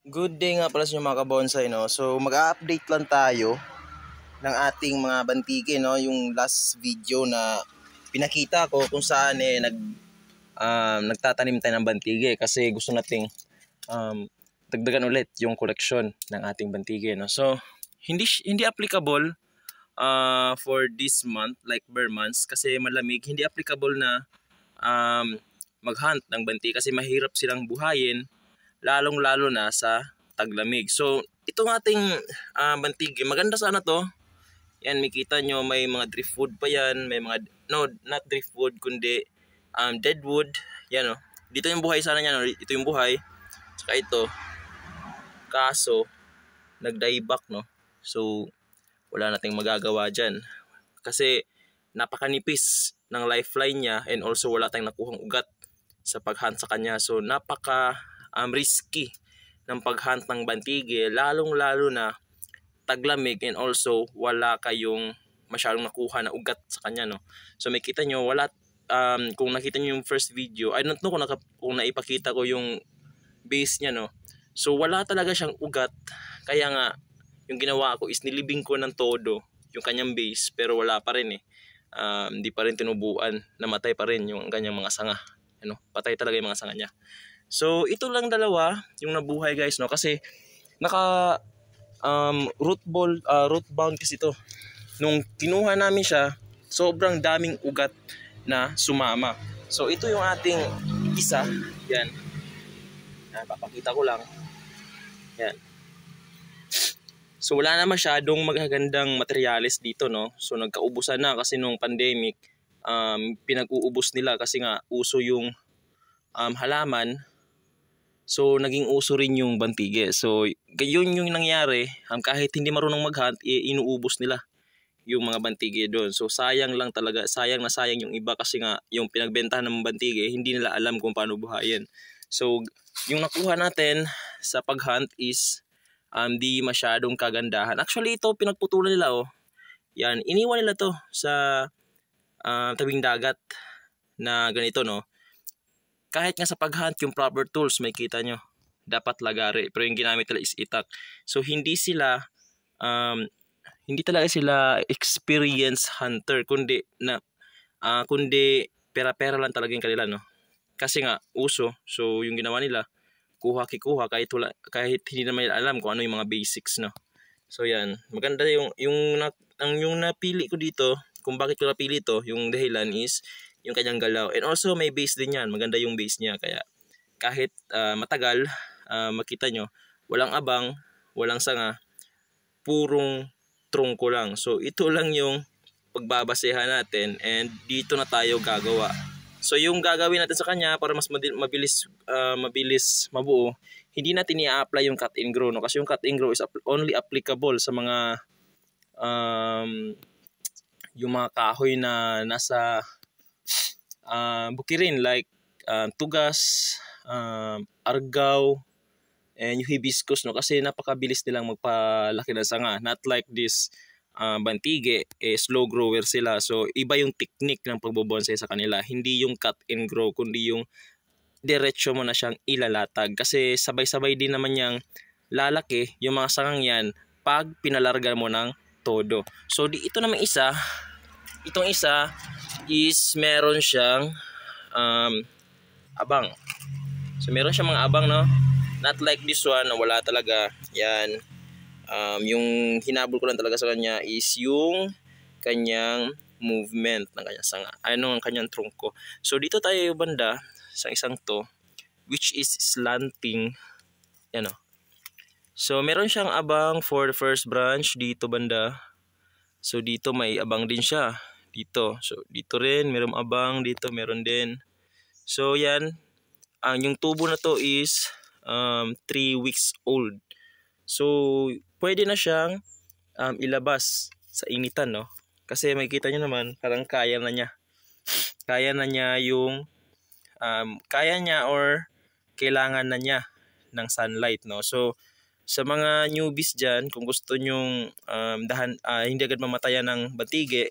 Good day nga pala sa inyo mga kabonsay, no? So mag-update lang tayo ng ating mga bantigi, no? Yung last video na pinakita ko kung saan nagtatanim tayo ng bantigi kasi gusto nating dagdagan ulit yung collection ng ating bantigi, no? So hindi applicable for this month, like bare months, kasi malamig. Hindi applicable na mag-hunt ng bantigi kasi mahirap silang buhayin, lalong-lalo na sa taglamig. So, itong ating bantigi, maganda sana to. Yan, makita nyo, may mga driftwood pa yan. May mga, no, not driftwood, kundi deadwood. Yan, oh. Dito yung buhay sana niya, no? Ito yung buhay. Saka ito. Kaso, nag-dieback, no? So, wala nating magagawa dyan. Kasi, napakanipis ng lifeline niya and also wala tayong nakuhang ugat sa pag-hunt sa kanya. So, napaka risky ng pag-hunt ng bantigi, lalong-lalo na taglamig and also wala kayong masyadong nakuha na ugat sa kanya, no? So makita nyo, wala, kung nakita nyo yung first video, I don't know kung naipakita ko yung base niya, no? So wala talaga siyang ugat, kaya nga yung ginawa ko is nilibing ko ng todo yung kanyang base, pero wala pa rin eh. Hindi pa rin tinubuan, namatay pa rin yung kanyang mga sanga, ano? Patay talaga yung mga sanga niya. So ito lang dalawa yung nabuhay, guys, no? Kasi naka root bound kasi ito. Nung kinuha namin siya, sobrang daming ugat na sumama. So ito yung ating isa. Yan. Papakita ko lang. Yan. So wala na masyadong magagandang materyales dito, no? So nagkaubusan na kasi nung pandemic, pinag-uubos nila kasi nga uso yung halaman. So naging uso rin yung bantigi. So yun yung nangyari, kahit hindi marunong mag-hunt, inuubos nila yung mga bantigi doon. So sayang lang talaga, sayang na sayang yung iba kasi nga yung pinagbentahan ng bantigi, hindi nila alam kung paano buhayin. So yung nakuha natin sa pag-hunt is di masyadong kagandahan. Actually ito pinagputulan nila, oh. Yan, iniwan nila to sa tabing dagat na ganito, no? Kahit nga sa pag-hunt, yung proper tools, may kita nyo, dapat lagari. Pero yung ginamit nila is itak. So hindi talaga sila experienced hunter, kundi pera-pera lang talaga yung kanila, no? Kasi nga uso. So yung ginawa nila, kuha kahit hindi naman nila alam kung ano yung mga basics, no? So yan, maganda yung napili ko dito. Kung bakit ko napili ito, yung dahilan is yung kanyang galaw. And also may base din yan, maganda yung base niya. Kaya kahit matagal, makita nyo, walang abang, walang sanga, purong trungko lang. So ito lang yung pagbabasehan natin and dito na tayo gagawa. So yung gagawin natin sa kanya para mas mabilis mabuo, hindi natin i-apply yung cut and grow, no? Kasi yung cut and grow is only applicable sa mga yung mga kahoy na nasa bukirin, like tugas, argaw, and yung hibiscus, no? Kasi napakabilis nilang magpalaki ng sanga. Not like this bantigi, slow grower sila. So iba yung technique ng pagbobonsai sa kanila. Hindi yung cut and grow, kundi yung diretso mo na siyang ilalatag. Kasi sabay-sabay din naman niyang lalaki yung mga sangang yan pag pinalarga mo ng todo. So ito naman itong isa is meron siyang abang. So meron siyang mga abang, no? Not like this one na wala talaga. Yan. Yung hinabol ko lang talaga sa kanya is yung kanyang movement ng kanyang sanga. Ang kanyang trungko. So dito tayo yung banda sa isang to, which is slanting. Yan, o. So meron siyang abang for the first branch dito banda. So dito may abang din siya. Dito. So dito rin meron abang, dito meron din. So yan. Yung tubo na to is 3 weeks old. So pwede na siyang ilabas sa initan, no? Kasi makikita nyo naman parang kaya na niya. Kaya na niya yung kaya niya or kailangan na niya ng sunlight, no? So sa mga newbies dyan, kung gusto nyong hindi agad mamatayan ng bantigi,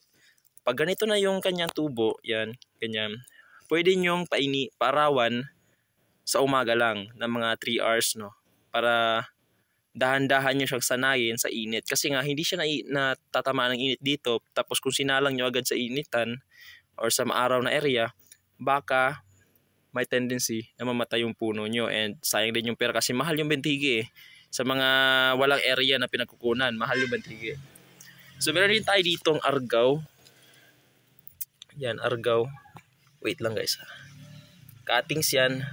pag ganito na yung kanyang tubo, yan, ganyan, pwede nyong paarawan sa umaga lang ng mga 3 hours, no? para dahan-dahan nyo siyang sanayin sa init. Kasi nga hindi siya natatamaan ng init dito. Tapos kung sinalang nyo agad sa initan or sa maaraw na area, baka may tendency na mamatay yung puno nyo. And sayang din yung pera kasi mahal yung bentigi eh. Sa mga walang area na pinagkukunan, mahal yung bentigi. So meron din tayo ditong argaw. Yan, argaw. Wait lang guys. Cuttings yan.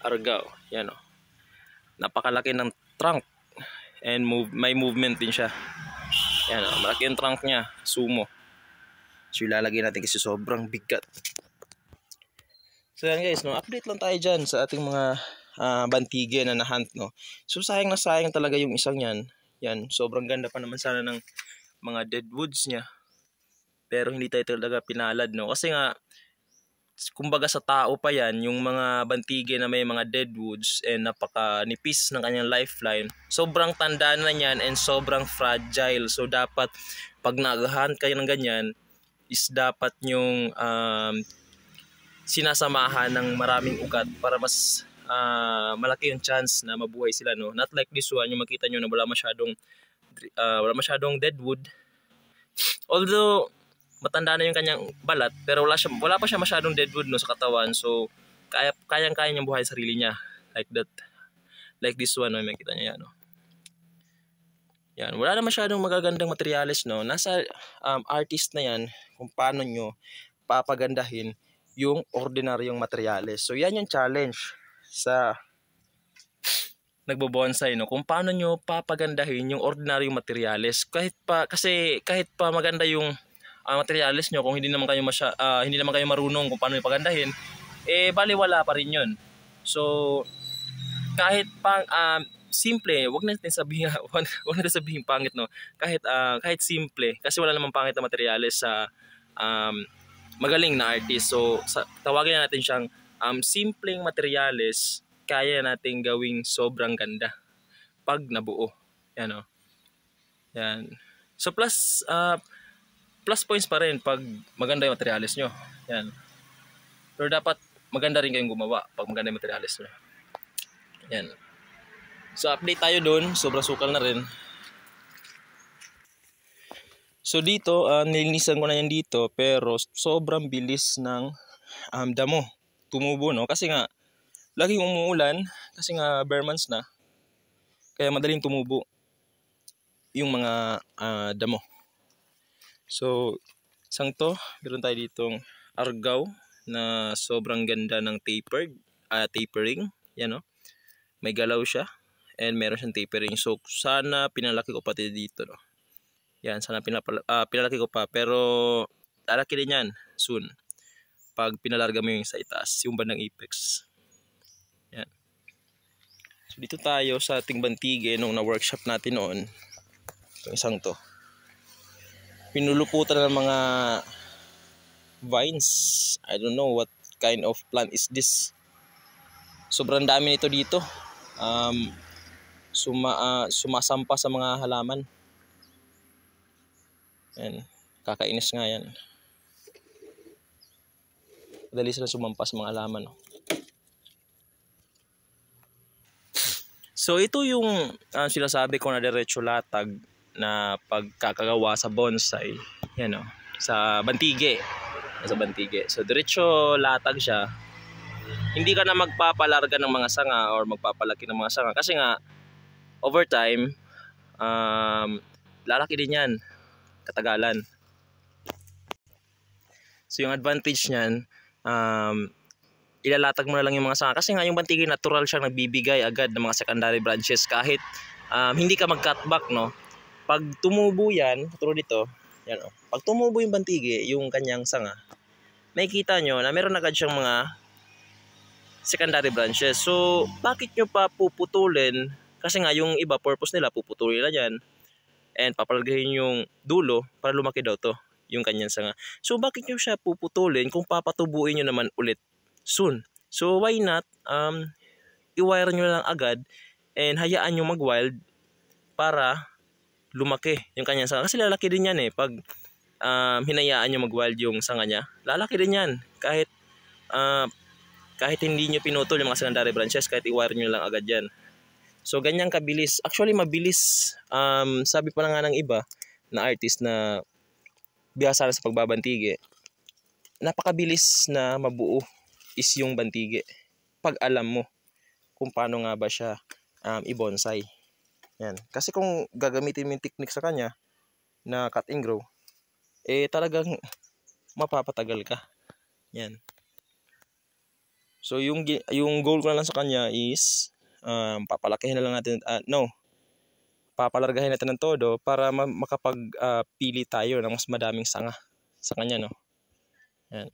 Argaw. Yan o. Napakalaki ng trunk. And may movement din siya. Yan o. Malaki yung trunk niya. Sumo. So ilalagay natin kasi sobrang bigat. So yan guys, no, update lang tayo dyan sa ating mga bantige na nahunt, no. So sayang na sayang talaga yung isang yan. Yan, sobrang ganda pa naman sana ng mga deadwoods niya. Pero hindi tayo talaga pinalad, no. Kasi nga, kumbaga sa tao pa yan, yung mga bantige na may mga deadwoods and napakanipis ng kanyang lifeline, sobrang tanda na yan and sobrang fragile. So dapat pag nag-hunt kayo ng ganyan, is dapat yung sinasamahan ng maraming ugat para mas malaki yung chance na mabuhay sila, no. Not like this one, yung makita nyo na wala masyadong deadwood. Although matanda na yung kanyang balat, pero wala pa siya masyadong deadwood, no, sa katawan. So kayang-kaya niyang buhay sarili niya like that. Like this one, no, makita niyo yan, no. Yan, wala na masyadong magagandang materyales, no. Nasa artist na yan kung paano nyo papagandahin yung ordinaryong materyales. So yan yung challenge sa nagbo-bonsai, no, kung paano nyo papagandahin yung ordinaryong materyales. Kahit pa maganda yung materyales nyo, kung hindi naman kayo marunong kung paano yung pagandahin, eh baliwala pa rin yun. So kahit pa simple, wag natin sabihin pangit, no. Kahit simple, kasi wala namang pangit na materyales sa magaling na artist. So tawagin na natin siyang simpleng materyales, kaya nating gawing sobrang ganda pag nabuo. Yan, no. Yan. So plus points pa rin pag maganda yung materyales nyo. Yan. Pero dapat maganda rin kayong gumawa pag maganda yung materyales nyo. Yan. So update tayo dun. Sobrang sukal na rin. So dito, nilinisan ko na yan dito, pero sobrang bilis ng damo tumubo, no. Kasi nga laging umuulan, kasi nga bare months na, kaya madaling tumubo yung mga damo. So isang to, meron tayo ditong argaw na sobrang ganda ng tapering. Yan, no. May galaw siya and meron siyang tapering. So sana pinalaki ko pati dito, no. Yan, sana pinalaki ko pa, pero lalaki din yan soon pag pinalarga mo yung sa itaas, yung bandang apex. Yan. So dito tayo sa ating bantige nung na-workshop natin noon. Itong isang to, pinuluputan ng mga vines. I don't know what kind of plant is this. Sobrang dami nito dito. Sumasampa sa mga halaman. Yan. Kakainis nga yan. Madali sila sumampa sa mga halaman, no? So ito yung sinasabi ko na diretso latag na pagkakagawa sa bonsai. Yan, no? Sa bantige. So diretso latag siya. Hindi ka na magpapalarga ng mga sanga or magpapalaki ng mga sanga, kasi nga over time lalaki din yan katagalan. So yung advantage niyan, ilalatag mo na lang yung mga sanga, kasi nga yung bantige natural siyang nagbibigay agad ng mga secondary branches kahit hindi ka mag-cutback, no. Pag tumubo yan, katulad dito, yan, oh. Pag tumubo yung bantige, yung kanyang sanga, makikita nyo na meron agad siyang mga secondary branches. So bakit nyo pa puputulin? Kasi nga yung iba, purpose nila, puputulin na yan and papalagayin yung dulo para lumaki daw to yung kanyang sanga. So bakit nyo siya puputulin kung papatubuin nyo naman ulit soon? So why not i-wire nyo lang agad and hayaan nyo mag-wild para lumaki yung kanyang sanga. Kasi lalaki din yan eh. Pag hinayaan nyo mag-wild yung sanga niya, lalaki din yan. Kahit hindi nyo pinutol yung mga secondary branches, kahit i-wire nyo lang agad yan. So ganyan kabilis. Actually mabilis. Sabi pa na nga ng iba na artist na bihasa na sa pagbabantige, napakabilis na mabuo is yung bantige pag alam mo kung paano nga ba siya i-bonsai. Yan. Kasi kung gagamitin mo yung technique sa kanya na cut and grow, talagang mapapatagal ka. Yan. So yung goal ko na lang sa kanya is papalakihin na lang natin, papalargahin natin ng todo para makapagpili tayo ng mas madaming sanga sa kanya, no. Yan.